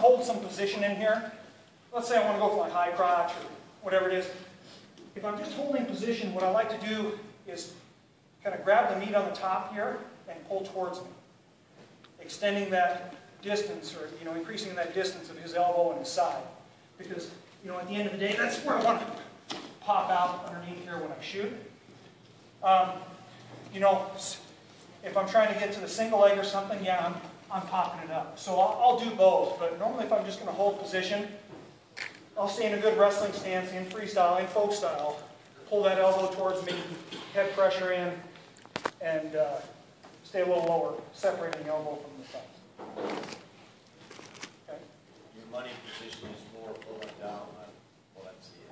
hold some position in here, let's say I want to go for my high crotch or whatever it is. If I'm just holding position, what I like to do is kind of grab the meat on the top here and pull towards me, extending that distance, or increasing that distance of his elbow and his side. Because at the end of the day, that's where I want to pop out underneath here when I shoot. If I'm trying to get to the single leg or something, yeah, I'm popping it up. So I'll do both. But normally, if I'm just going to hold position, I'll stay in a good wrestling stance, in freestyle, in folk style. Pull that elbow towards me, head pressure in, and stay a little lower, separating the elbow from the thumb. Okay. Your money position is more pulling down.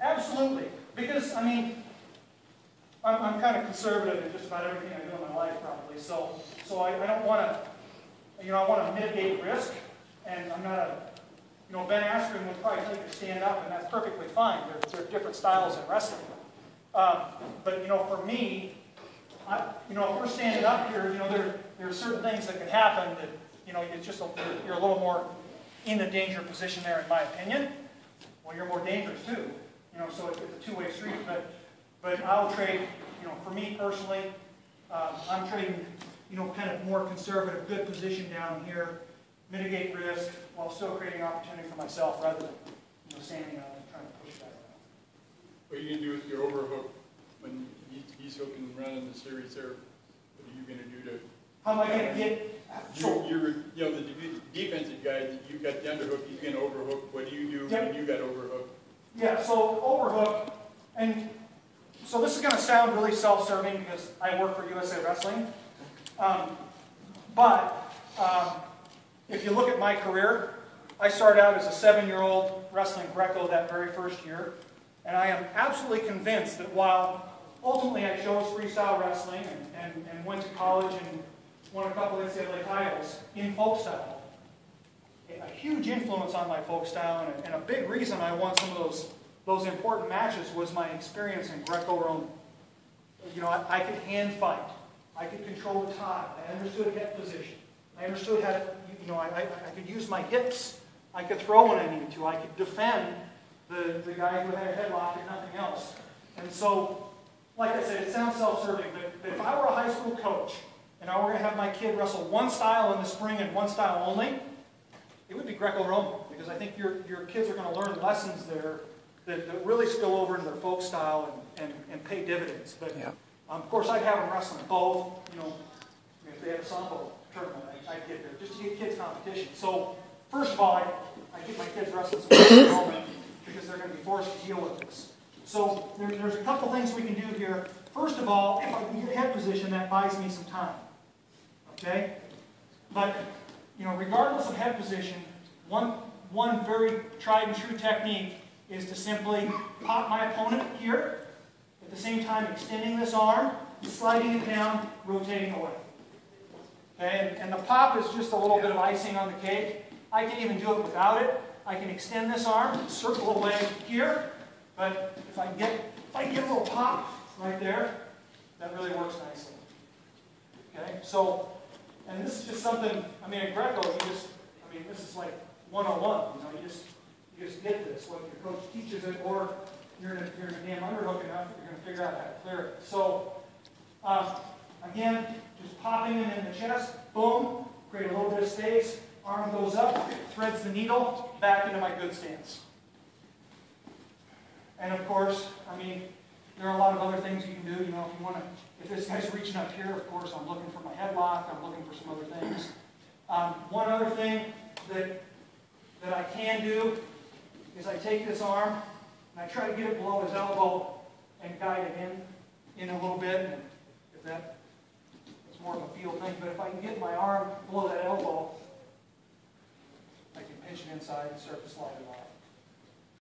Absolutely, because I'm kind of conservative in just about everything I do in my life, probably. So I don't want to, I want to mitigate risk, and I'm not a. Ben Askren would probably tell you to stand up, and that's perfectly fine. There are different styles in wrestling. But, for me, if we're standing up here, there are certain things that can happen that, you're a little more in a danger position there, in my opinion. Well, you're more dangerous, too. So it's a two-way street. But I'll trade, for me personally, I'm trading, kind of more conservative, good position down here, mitigate risk, while still creating opportunity for myself rather than standing out and trying to push that around. What are you going to do with your overhook when he's hooking and running the series there? What are you going to do to... How am I going to get... You're the defensive guy, you've got the underhook, he's going to overhook. What do you do when you got overhook? Yeah, so overhook, and so this is going to sound really self-serving because I work for USA Wrestling. If you look at my career, I started out as a 7-year-old wrestling Greco that very first year, and I am absolutely convinced that while ultimately I chose freestyle wrestling and went to college and won a couple of NCAA titles in folk style, a huge influence on my folk style, and a big reason I won some of those important matches was my experience in Greco Roman. I could hand fight. I could control the tie. I understood head position. I understood how to, I could use my hips. I could throw when I needed to. I could defend the guy who had a headlock and nothing else. And so, like I said, it sounds self-serving, but if I were a high school coach and I were going to have my kid wrestle one style in the spring and one style only, it would be Greco Roman, because I think your kids are going to learn lessons there that really spill over into their folk style and pay dividends. But of course, I'd have them wrestling both. If they had a sambo tournament, I'd get there just to get kids competition. So first of all, I get my kids wrestling some Greco Roman because they're going to be forced to deal with this. So there's a couple things we can do here. First of all, if I can get head position, that buys me some time. Okay, but regardless of head position, one very tried and true technique is to simply pop my opponent here, at the same time extending this arm, sliding it down, rotating away. Okay, and the pop is just a little bit of icing on the cake. I can even do it without it. I can extend this arm, circle away here, but if I get a little pop right there, that really works nicely. Okay, so, and this is just something, in Greco, this is like 101. You just get this, whether your coach teaches it or you're in a damn underhook enough that you're going to figure out how to clear it. So, again, just popping him in the chest, boom, create a little bit of space, arm goes up, threads the needle, back into my good stance. And of course, there are a lot of other things you can do. If this guy's reaching up here, of course, I'm looking for my headlock, I'm looking for some other things. One other thing that I can do is I take this arm and I try to get it below his elbow and guide it in a little bit. And if it's more of a feel thing, but if I can get my arm below that elbow, I can pinch it inside and start to slide it off.